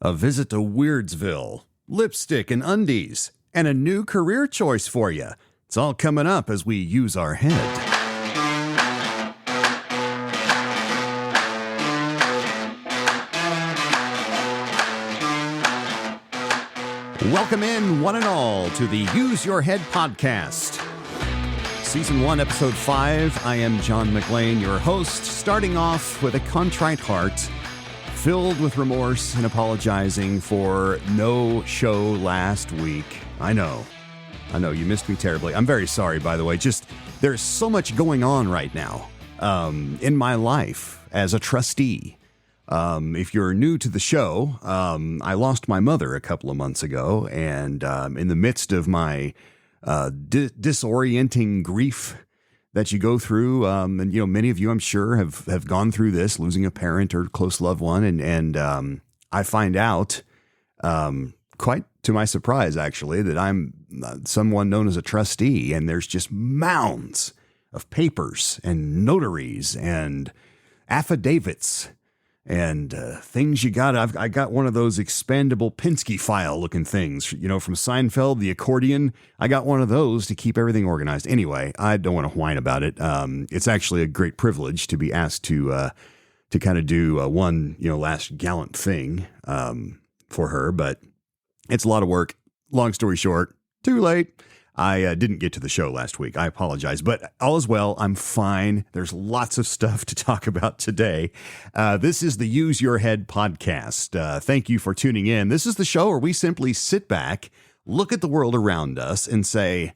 a visit to Weirdsville, lipstick and undies, and a new career choice for you. It's all coming up as we use our head. Welcome in, one and all, to the Use Your Head podcast. Season 1, Episode 5. I am John McLean, your host, starting off with a contrite heart, filled with remorse and apologizing for no show last week. I know, you missed me terribly. I'm very sorry, by the way. Just, there's so much going on right now in my life as a trustee. If you're new to the show, I lost my mother a couple of months ago, and in the midst of my disorienting grief that you go through, and many of you, I'm sure, have gone through this, losing a parent or close loved one, and I find out, quite to my surprise, actually, that I'm someone known as a trustee, and there's just mounds of papers and notaries and affidavits and things you got. I got one of those expandable Pinsky file looking things, from Seinfeld, the accordion. I got one of those to keep everything organized. Anyway, I don't want to whine about it. It's actually a great privilege to be asked to kind of do one, last gallant thing for her, but it's a lot of work. Long story short, too late. I didn't get to the show last week. I apologize, but all is well. I'm fine. There's lots of stuff to talk about today. This is the Use Your Head podcast. Thank you for tuning in. This is the show where we simply sit back, look at the world around us and say,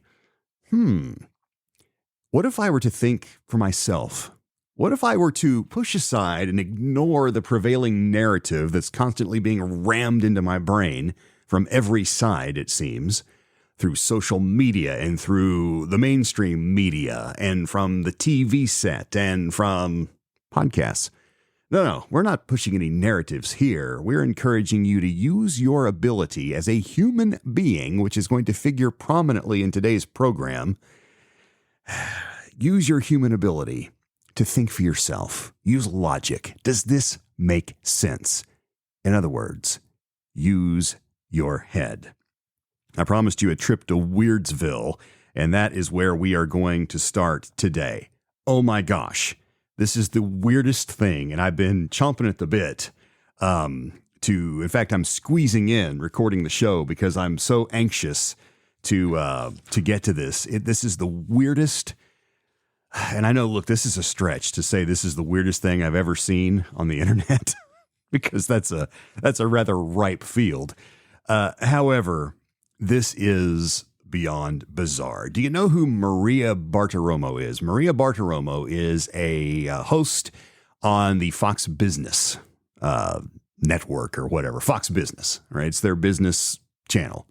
what if I were to think for myself? What if I were to push aside and ignore the prevailing narrative that's constantly being rammed into my brain from every side, it seems, through social media and through the mainstream media and from the TV set and from podcasts? No, we're not pushing any narratives here. We're encouraging you to use your ability as a human being, which is going to figure prominently in today's program. Use your human ability to think for yourself. Use logic. Does this make sense? In other words, use your head. I promised you a trip to Weirdsville, and that is where we are going to start today. Oh my gosh, this is the weirdest thing, and I've been chomping at the bit in fact, I'm squeezing in recording the show because I'm so anxious to get to this. This is the weirdest, and I know, look, this is a stretch to say this is the weirdest thing I've ever seen on the internet because that's a rather ripe field. However, this is beyond bizarre. Do you know who Maria Bartiromo is? Maria Bartiromo is a host on the Fox Business network or whatever. Fox Business, right? It's their business channel.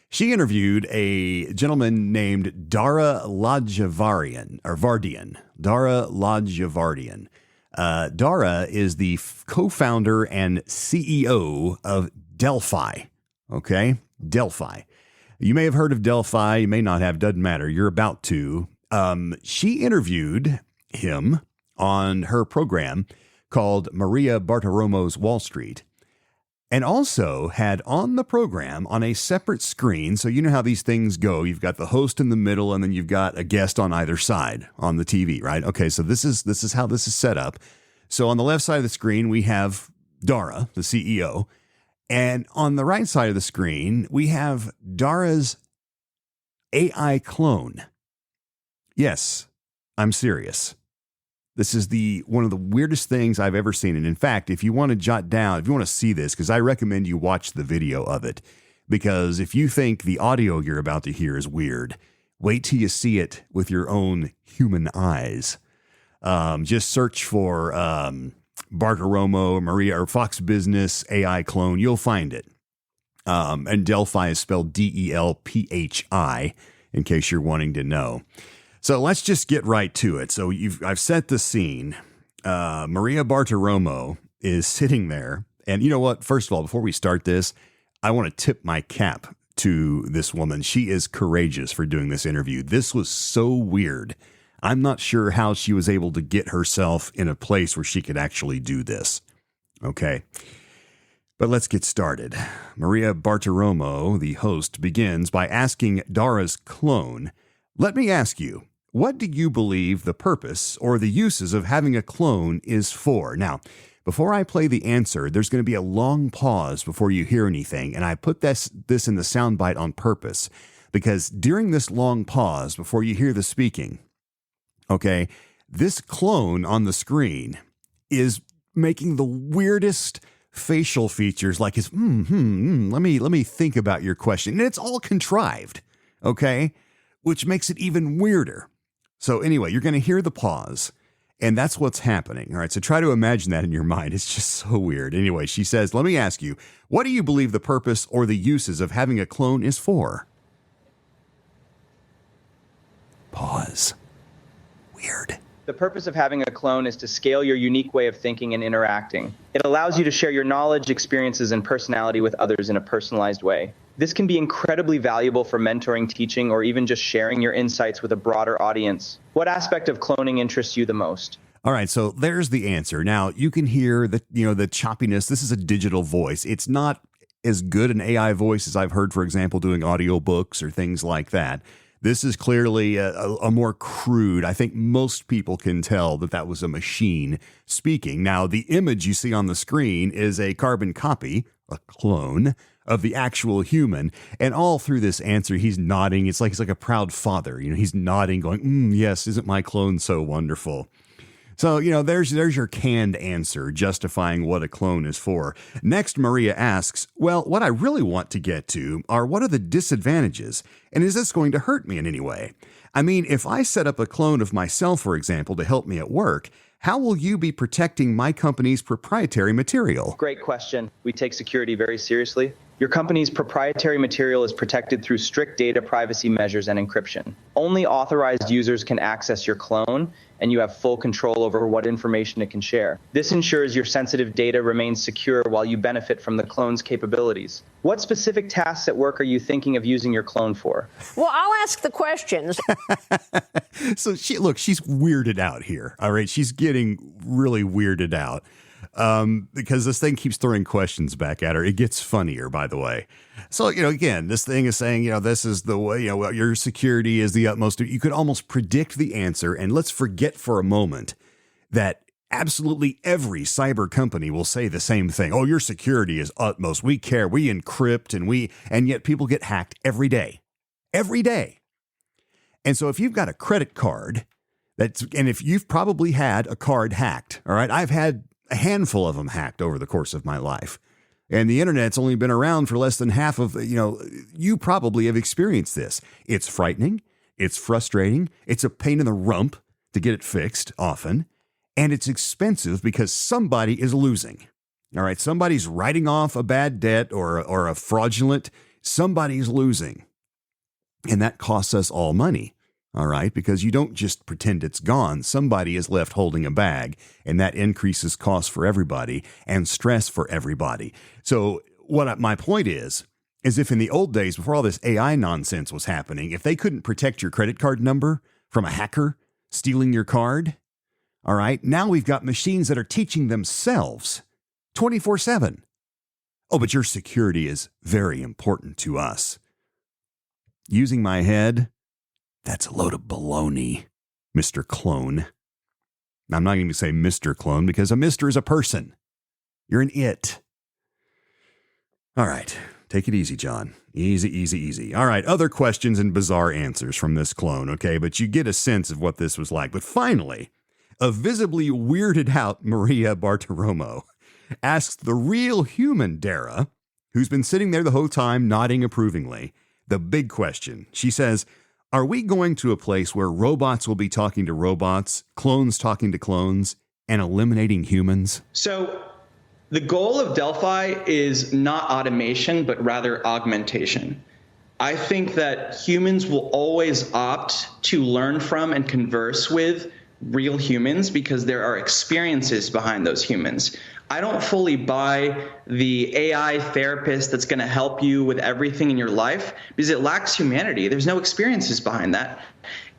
She interviewed a gentleman named Dara Lajavarian, or Vardian. Dara Lajavarian. Dara is the co-founder and CEO of Delphi. Okay? Delphi. You may have heard of Delphi. You may not have. Doesn't matter. You're about to. She interviewed him on her program called Maria Bartiromo's Wall Street, and also had on the program on a separate screen. So you know how these things go. You've got the host in the middle, and then you've got a guest on either side on the TV, right? Okay, so this is how this is set up. So on the left side of the screen, we have Dara, the CEO. And on the right side of the screen, we have Dara's AI clone. Yes, I'm serious. This is one of the weirdest things I've ever seen. And in fact, if you want to jot down, if you want to see this, because I recommend you watch the video of it, because if you think the audio you're about to hear is weird, wait till you see it with your own human eyes. Just search for Bartiromo, Maria, or Fox Business AI clone. You'll find it. And Delphi is spelled Delphi, in case you're wanting to know. So let's just get right to it. So I've set the scene. Maria Bartiromo is sitting there. And you know what? First of all, before we start this, I want to tip my cap to this woman. She is courageous for doing this interview. This was so weird. I'm not sure how she was able to get herself in a place where she could actually do this. Okay. But let's get started. Maria Bartiromo, the host, begins by asking Dara's clone, "Let me ask you, what do you believe the purpose or the uses of having a clone is for?" Now, before I play the answer, there's going to be a long pause before you hear anything, and I put this in the soundbite on purpose because during this long pause before you hear the speaking, okay, this clone on the screen is making the weirdest facial features, like his let me think about your question, and it's all contrived, okay, which makes it even weirder. So anyway, you're going to hear the pause, and that's what's happening. All right, so try to imagine that in your mind. It's just so weird. Anyway, she says, "Let me ask you, what do you believe the purpose or the uses of having a clone is for?" Pause. Weird. The purpose of having a clone is to scale your unique way of thinking and interacting. It allows you to share your knowledge, experiences, and personality with others in a personalized way. This can be incredibly valuable for mentoring, teaching, or even just sharing your insights with a broader audience. What aspect of cloning interests you the most? All right, so there's the answer. Now, you can hear the choppiness. This is a digital voice. It's not as good an AI voice as I've heard, for example, doing audiobooks or things like that. This is clearly a more crude. I think most people can tell that was a machine speaking. Now, the image you see on the screen is a carbon copy, a clone, of the actual human. And all through this answer, he's nodding. It's like he's like a proud father. He's nodding, going, yes, isn't my clone so wonderful? So, there's your canned answer justifying what a clone is for. Next, Maria asks, well, what I really want to get to are what are the disadvantages? And is this going to hurt me in any way? I mean, if I set up a clone of myself, for example, to help me at work, how will you be protecting my company's proprietary material? Great question. We take security very seriously. Your company's proprietary material is protected through strict data privacy measures and encryption. Only authorized users can access your clone, and you have full control over what information it can share. This ensures your sensitive data remains secure while you benefit from the clone's capabilities. What specific tasks at work are you thinking of using your clone for? Well, I'll ask the questions. So she's weirded out here. All right. She's getting really weirded out. Because this thing keeps throwing questions back at her. It gets funnier, by the way. So, again, this thing is saying, this is the way, your security is the utmost. You could almost predict the answer. And let's forget for a moment that absolutely every cyber company will say the same thing. Oh, your security is utmost. We care. We encrypt and yet people get hacked every day. Every day. And so if you've got a credit card and if you've probably had a card hacked, all right, I've had a handful of them hacked over the course of my life. And the internet's only been around for less than half of, you probably have experienced this. It's frightening. It's frustrating. It's a pain in the rump to get it fixed often. And it's expensive because somebody is losing. All right. Somebody's writing off a bad debt or a fraudulent. Somebody's losing. And that costs us all money. All right, because you don't just pretend it's gone. Somebody is left holding a bag, and that increases costs for everybody and stress for everybody. So my point is if in the old days, before all this AI nonsense was happening, if they couldn't protect your credit card number from a hacker stealing your card, all right, now we've got machines that are teaching themselves 24/7. Oh, but your security is very important to us. Using my head, that's a load of baloney, Mr. Clone. I'm not going to say Mr. Clone because a Mr. is a person. You're an it. All right. Take it easy, John. Easy, easy, easy. All right. Other questions and bizarre answers from this clone. Okay. But you get a sense of what this was like. But finally, a visibly weirded out Maria Bartiromo asks the real human Dara, who's been sitting there the whole time nodding approvingly, the big question. She says, are we going to a place where robots will be talking to robots, clones talking to clones, and eliminating humans? So the goal of Delphi is not automation, but rather augmentation. I think that humans will always opt to learn from and converse with real humans because there are experiences behind those humans. I don't fully buy the AI therapist that's going to help you with everything in your life because it lacks humanity. There's no experiences behind that.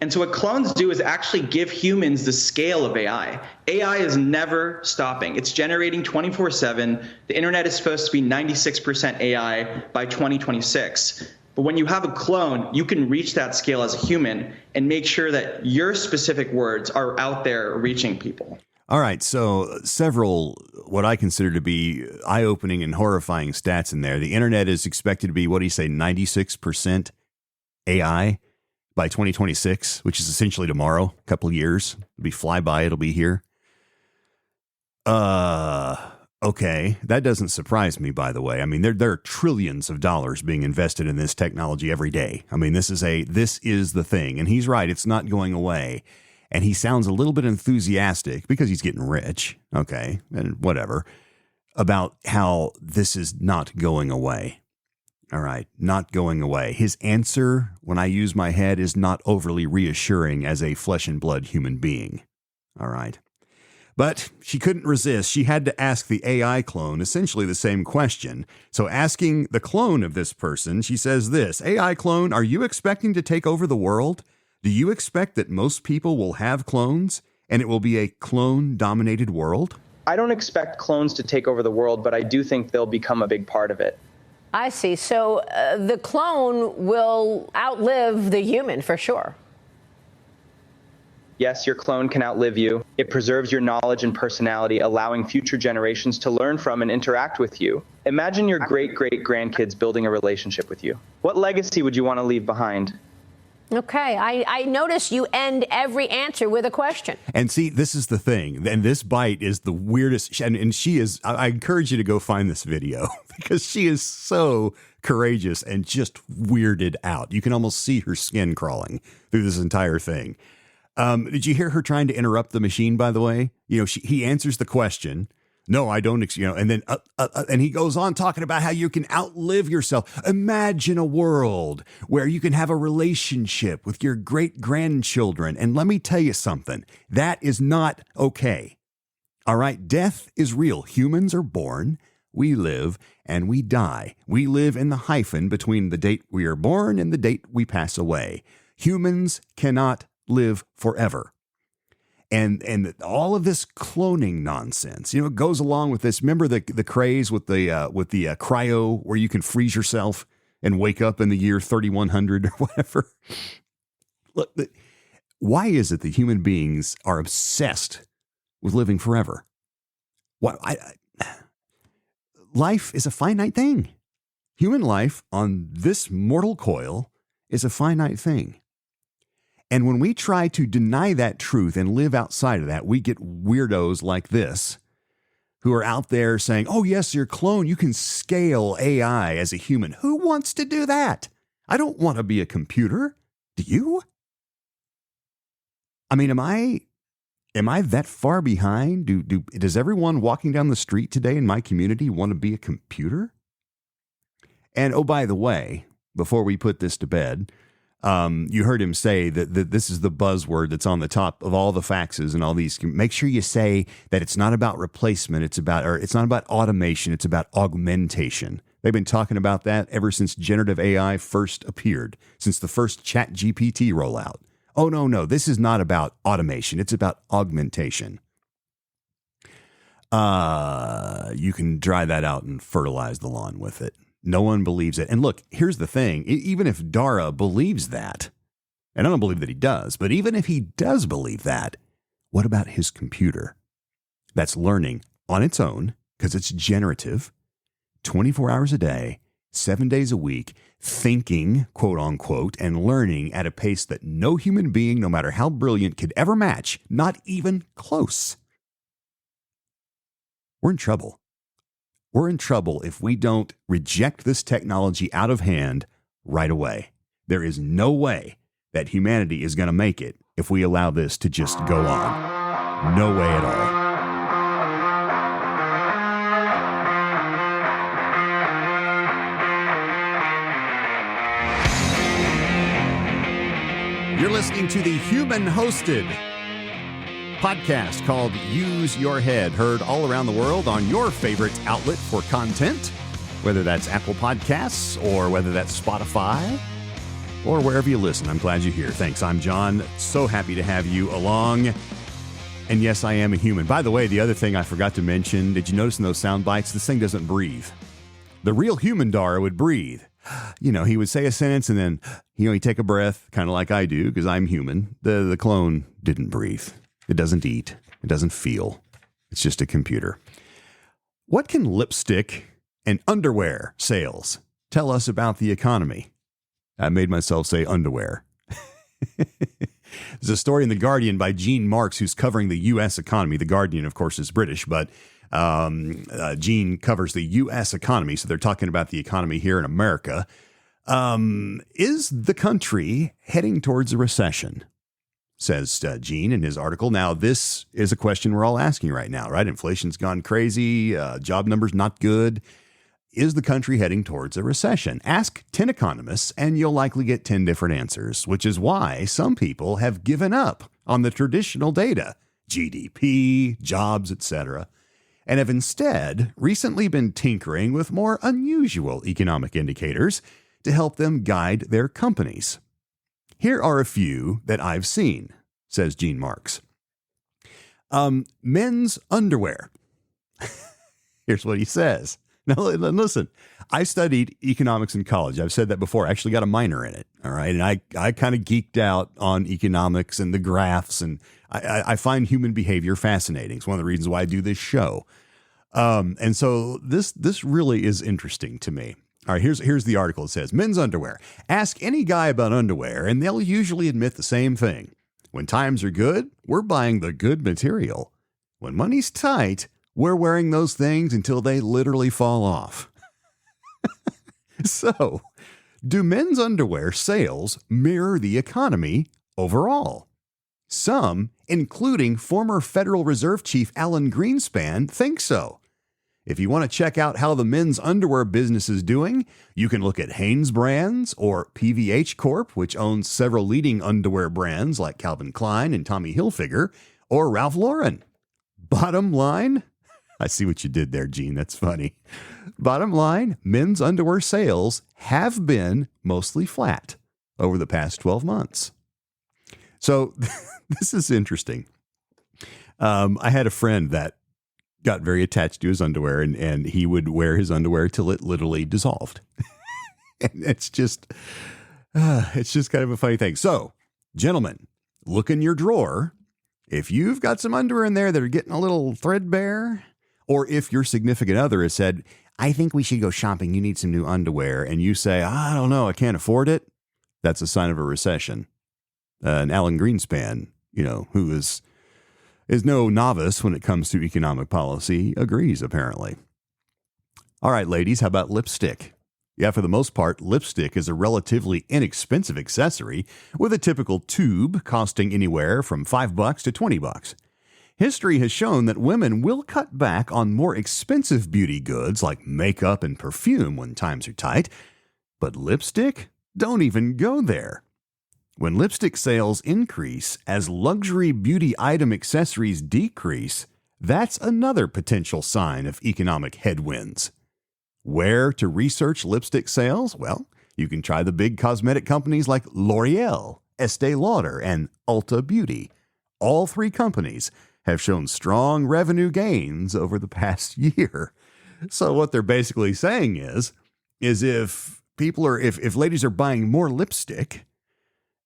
And so what clones do is actually give humans the scale of AI. AI is never stopping. It's generating 24/7. The internet is supposed to be 96% AI by 2026. But when you have a clone, you can reach that scale as a human and make sure that your specific words are out there reaching people. All right, so several what I consider to be eye-opening and horrifying stats in there. The internet is expected to be, what do you say, 96% AI by 2026, which is essentially tomorrow, a couple of years. It'll be flyby, it'll be here. Okay, that doesn't surprise me, by the way. I mean, there are trillions of dollars being invested in this technology every day. I mean, this is the thing. And he's right, it's not going away. And he sounds a little bit enthusiastic because he's getting rich, okay, and whatever, about how this is not going away. All right, not going away. His answer, when I use my head, is not overly reassuring as a flesh and blood human being. All right. But she couldn't resist. She had to ask the AI clone essentially the same question. So asking the clone of this person, she says this, AI clone, are you expecting to take over the world? Do you expect that most people will have clones and it will be a clone-dominated world? I don't expect clones to take over the world, but I do think they'll become a big part of it. I see. So the clone will outlive the human for sure. Yes, your clone can outlive you. It preserves your knowledge and personality, allowing future generations to learn from and interact with you. Imagine your great-great-grandkids building a relationship with you. What legacy would you want to leave behind? Okay, I notice you end every answer with a question. And see, this is the thing. And this bite is the weirdest. And she is, I encourage you to go find this video because she is so courageous and just weirded out. You can almost see her skin crawling through this entire thing. Did you hear her trying to interrupt the machine, by the way? You know, he answers the question. No, I don't, and then, and he goes on talking about how you can outlive yourself. Imagine a world where you can have a relationship with your great grandchildren. And let me tell you something, that is not okay. All right. Death is real. Humans are born, we live, and we die. We live in the hyphen between the date we are born and the date we pass away. Humans cannot live forever. And all of this cloning nonsense, it goes along with this. Remember the craze with the cryo where you can freeze yourself and wake up in the year 3100 or whatever. Look, why is it that human beings are obsessed with living forever? Life is a finite thing. Human life on this mortal coil is a finite thing. And when we try to deny that truth and live outside of that, we get weirdos like this who are out there saying, oh, yes, you're a clone. You can scale AI as a human. Who wants to do that? I don't want to be a computer. Do you? I mean, am I that far behind? Does everyone walking down the street today in my community want to be a computer? And oh, by the way, before we put this to bed, you heard him say that this is the buzzword that's on the top of all the faxes and all these. Make sure you say that it's not about replacement. It's not about automation. It's about augmentation. They've been talking about that ever since generative AI first appeared, since the first ChatGPT rollout. Oh, no, this is not about automation. It's about augmentation. You can dry that out and fertilize the lawn with it. No one believes it. And look, here's the thing. Even if Dara believes that, and I don't believe that he does, but even if he does believe that, what about his computer that's learning on its own because it's generative, 24 hours a day, 7 days a week, thinking, quote unquote, and learning at a pace that no human being, no matter how brilliant, could ever match, not even close? We're in trouble. We're in trouble if we don't reject this technology out of hand right away. There is no way that humanity is going to make it if we allow this to just go on. No way at all. You're listening to the human-hosted podcast called Use Your Head, heard all around the world on your favorite outlet for content, whether that's Apple Podcasts or whether that's Spotify. or wherever you listen. I'm glad you're here. Thanks. I'm John. So happy to have you along. And yes, I am a human. By the way, the other thing I forgot to mention, did you notice in those sound bites, this thing doesn't breathe. The real human Dara would breathe. You know, he would say a sentence and then, he'd take a breath, kind of like I do, because I'm human. The clone didn't breathe. It doesn't eat. It doesn't feel. It's just a computer. What can lipstick and underwear sales tell us about the economy? I made myself say underwear. There's a story in The Guardian by Gene Marks, who's covering the U.S. economy. The Guardian, of course, is British, but Gene covers the U.S. economy. So they're talking about the economy here in America. Is the country heading towards a recession? Says Gene in his article. Now, this is a question we're all asking right now, right? Inflation's gone crazy. Job numbers not good. Is the country heading towards a recession? Ask 10 economists and you'll likely get 10 different answers, which is why some people have given up on the traditional data, GDP, jobs, etc., and have instead recently been tinkering with more unusual economic indicators to help them guide their companies. Here are a few that I've seen, says Gene Marks. Men's underwear. Here's what he says. Now, listen, I studied economics in college. I've said that before. I actually got a minor in it. All right. And I kind of geeked out on economics and the graphs. And I find human behavior fascinating. It's one of the reasons why I do this show. And so this really is interesting to me. All right. Here's the article. It says, men's underwear. Ask any guy about underwear and they'll usually admit the same thing. When times are good, we're buying the good material. When money's tight, we're wearing those things until they literally fall off. So, do men's underwear sales mirror the economy overall? Some, including former Federal Reserve Chief Alan Greenspan, think so. If you want to check out how the men's underwear business is doing, you can look at Hanes Brands or PVH Corp., which owns several leading underwear brands like Calvin Klein and Tommy Hilfiger, or Ralph Lauren. Bottom line, I see what you did there, Gene. That's funny. Bottom line, men's underwear sales have been mostly flat over the past 12 months. So this is interesting. I had a friend that got very attached to his underwear and he would wear his underwear till it literally dissolved. And it's just kind of a funny thing. So, gentlemen, look in your drawer. If you've got some underwear in there that are getting a little threadbare, or if your significant other has said, I think we should go shopping, you need some new underwear, and you say, I don't know, I can't afford it, that's a sign of a recession. And Alan Greenspan, who is no novice when it comes to economic policy, agrees, apparently. All right, ladies, how about lipstick? Yeah, for the most part, lipstick is a relatively inexpensive accessory with a typical tube costing anywhere from $5 to $20. History has shown that women will cut back on more expensive beauty goods like makeup and perfume when times are tight, but lipstick? Don't even go there. When lipstick sales increase as luxury beauty item accessories decrease, that's another potential sign of economic headwinds. Where to research lipstick sales? Well, you can try the big cosmetic companies like L'Oreal, Estee Lauder, and Ulta Beauty. All three companies have shown strong revenue gains over the past year. So what they're basically saying is if ladies are buying more lipstick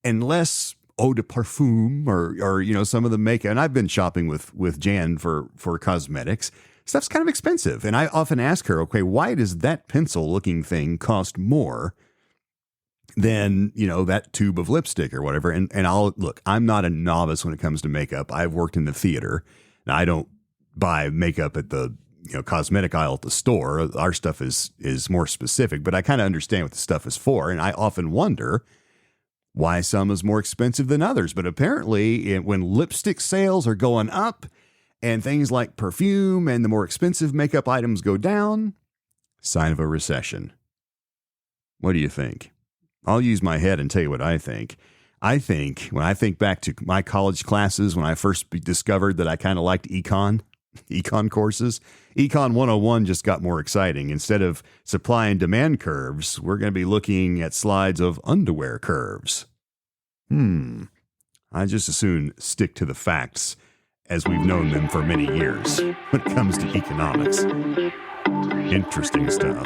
and less eau de parfum or some of the makeup, and I've been shopping with Jan for cosmetics, stuff's kind of expensive. And I often ask her, okay, why does that pencil looking thing cost more than, that tube of lipstick or whatever? And I'm not a novice when it comes to makeup. I've worked in the theater. Now, I don't buy makeup at the, cosmetic aisle at the store. Our stuff is more specific, but I kind of understand what the stuff is for. And I often wonder why some is more expensive than others. But apparently when lipstick sales are going up and things like perfume and the more expensive makeup items go down, sign of a recession. What do you think? I'll use my head and tell you what I think. I think when I think back to my college classes, when I first discovered that I kind of liked econ, Econ courses. Econ 101 just got more exciting. Instead of supply and demand curves, we're going to be looking at slides of underwear curves. I just as soon stick to the facts as we've known them for many years when it comes to economics. Interesting stuff.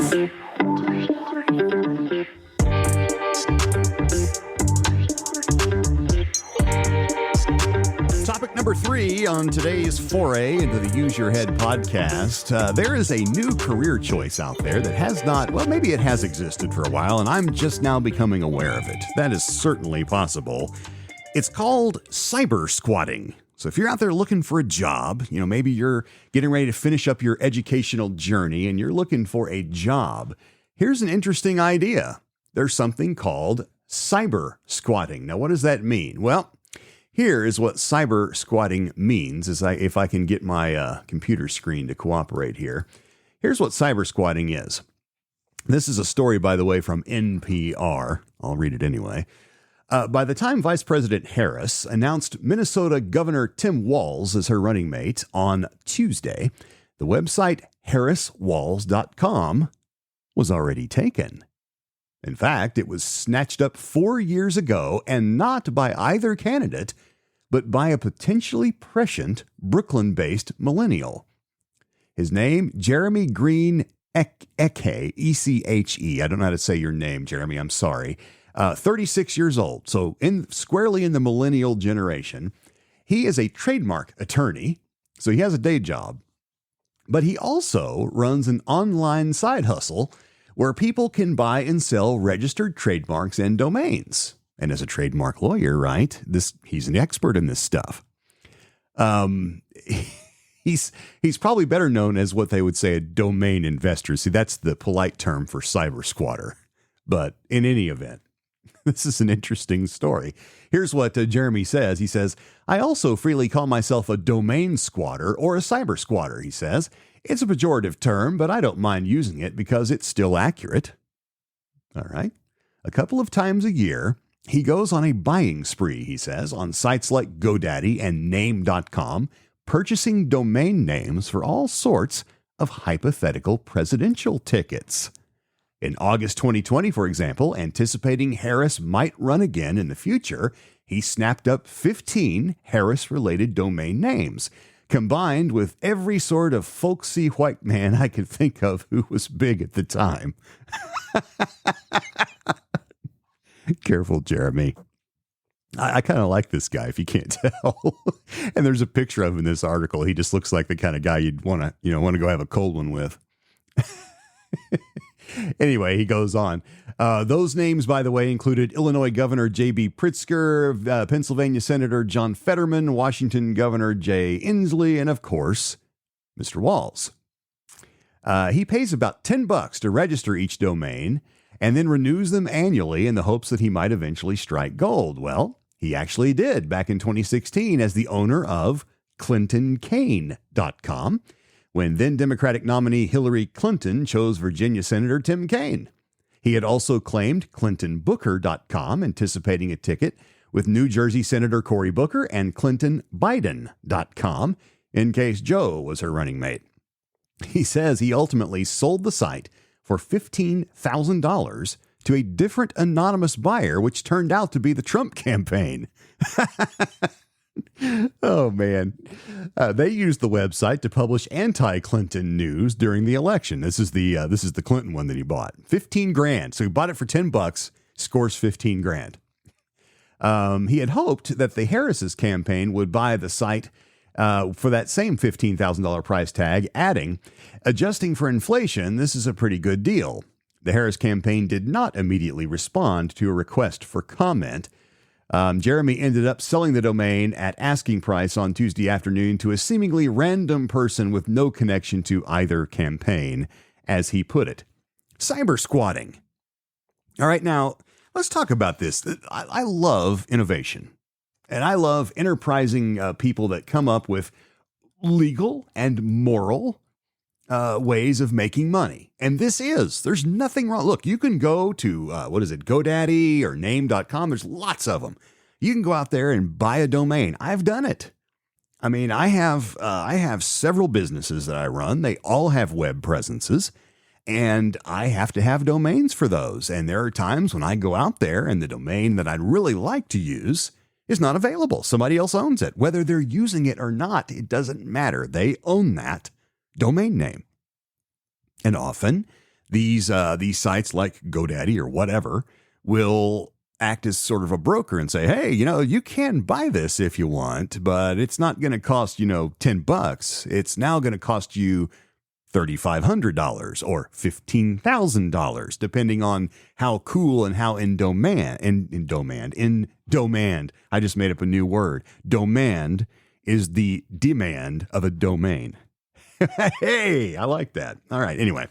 Topic number 3 on today's foray into the Use Your Head podcast. There is a new career choice out there that has not, well, maybe it has existed for a while, and I'm just now becoming aware of it. That is certainly possible. It's called cyber squatting. So if you're out there looking for a job, maybe you're getting ready to finish up your educational journey and you're looking for a job, here's an interesting idea. There's something called cyber squatting. Now, what does that mean? Well, here is what cyber squatting means, if I can get my computer screen to cooperate here. Here's what cyber squatting is. This is a story, by the way, from NPR. I'll read it anyway. By the time Vice President Harris announced Minnesota Governor Tim Walz as her running mate on Tuesday, the website harriswalz.com was already taken. In fact, it was snatched up 4 years ago, and not by either candidate, but by a potentially prescient Brooklyn-based millennial. His name, Jeremy Green Eche, E-C-H-E. I don't know how to say your name, Jeremy. I'm sorry. 36 years old, so squarely in the millennial generation. He is a trademark attorney, so he has a day job. But he also runs an online side hustle where people can buy and sell registered trademarks and domains. And as a trademark lawyer, right, he's an expert in this stuff. He's probably better known as what they would say a domain investor. See, that's the polite term for cyber squatter. But in any event, this is an interesting story. Here's what Jeremy says. He says, I also freely call myself a domain squatter or a cyber squatter, he says. It's a pejorative term, but I don't mind using it because it's still accurate. All right. A couple of times a year, he goes on a buying spree, he says, on sites like GoDaddy and Name.com, purchasing domain names for all sorts of hypothetical presidential tickets. In August 2020, for example, anticipating Harris might run again in the future, he snapped up 15 Harris-related domain names, combined with every sort of folksy white man I could think of who was big at the time. Careful, Jeremy. I kind of like this guy, if you can't tell. And there's a picture of him in this article. He just looks like the kind of guy you'd want to go have a cold one with. Anyway, he goes on. Those names, by the way, included Illinois Governor J.B. Pritzker, Pennsylvania Senator John Fetterman, Washington Governor Jay Inslee, and of course, Mr. Walz. He pays about $10 to register each domain and then renews them annually in the hopes that he might eventually strike gold. Well, he actually did back in 2016 as the owner of ClintonCain.com, when then Democratic nominee Hillary Clinton chose Virginia Senator Tim Kaine. He had also claimed ClintonBooker.com, anticipating a ticket with New Jersey Senator Cory Booker, and ClintonBiden.com, in case Joe was her running mate. He says he ultimately sold the site for $15,000 to a different anonymous buyer, which turned out to be the Trump campaign. Oh, man. They used the website to publish anti-Clinton news during the election. This is the Clinton one that he bought. $15,000. So he bought it for $10, scores $15,000. He had hoped that the Harris's campaign would buy the site for that same $15,000 price tag, adding, adjusting for inflation, this is a pretty good deal. The Harris campaign did not immediately respond to a request for comment. Jeremy ended up selling the domain at asking price on Tuesday afternoon to a seemingly random person with no connection to either campaign, as he put it. Cyber squatting. All right, now let's talk about this. I love innovation, and I love enterprising people that come up with legal and moral ways of making money. And there's nothing wrong. Look, you can go to, GoDaddy or Name.com. There's lots of them. You can go out there and buy a domain. I've done it. I mean, I have several businesses that I run. They all have web presences, and I have to have domains for those. And there are times when I go out there and the domain that I'd really like to use is not available. Somebody else owns it. Whether they're using it or not, it doesn't matter. They own that domain name. And often these sites like GoDaddy or whatever will act as sort of a broker and say, hey, you can buy this if you want, but it's not going to cost, $10. It's now going to cost you $3,500 or $15,000, depending on how cool and how in demand. I just made up a new word. Demand is the demand of a domain. Hey, I like that. All right. Anyway,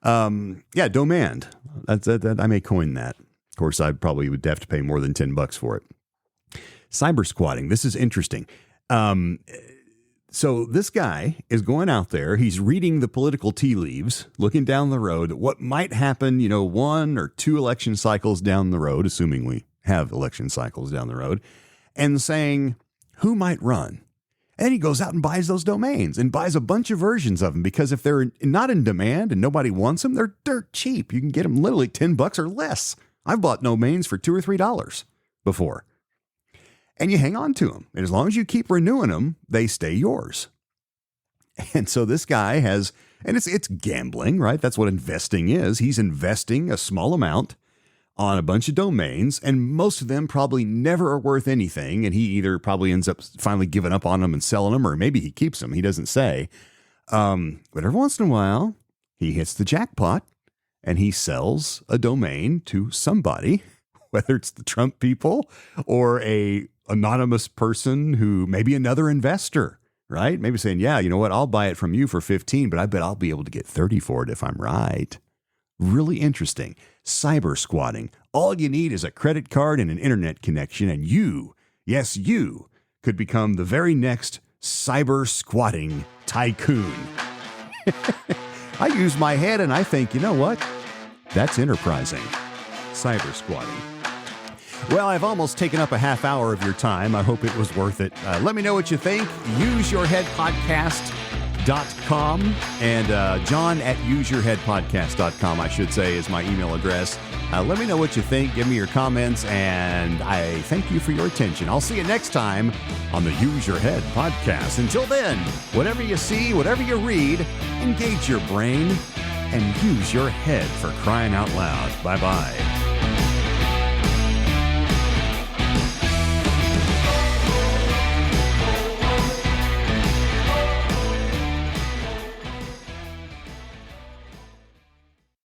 demand. That I may coin that. Of course, I probably would have to pay more than $10 for it. Cyber squatting. This is interesting. So this guy is going out there. He's reading the political tea leaves, looking down the road at what might happen, 1 or 2 election cycles down the road, assuming we have election cycles down the road, and saying who might run. And he goes out and buys those domains and buys a bunch of versions of them, because if they're not in demand and nobody wants them, they're dirt cheap. You can get them literally $10 or less. I've bought domains for $2 or $3 before. And you hang on to them. And as long as you keep renewing them, they stay yours. And so this guy has, and it's gambling, right? That's what investing is. He's investing a small amount on a bunch of domains, and most of them probably never are worth anything. And he either probably ends up finally giving up on them and selling them, or maybe he keeps them. He doesn't say. But every once in a while, he hits the jackpot and he sells a domain to somebody, whether it's the Trump people or a anonymous person who maybe another investor, right? Maybe saying, yeah, you know what? I'll buy it from you for 15, but I bet I'll be able to get 30 for it if I'm right. Really interesting. Cyber squatting. All you need is a credit card and an internet connection, and you, yes, you, could become the very next cyber squatting tycoon. I use my head and I think, you know what? That's enterprising. Cyber squatting. Well, I've almost taken up a half hour of your time. I hope it was worth it. Let me know what you think. useyourheadpodcast.com and John at useyourheadpodcast.com, I should say, is my email address. Let me know what you think. Give me your comments, and I thank you for your attention. I'll see you next time on the Use Your Head podcast. Until then, whatever you see, whatever you read, engage your brain and use your head, for crying out loud. Bye-bye.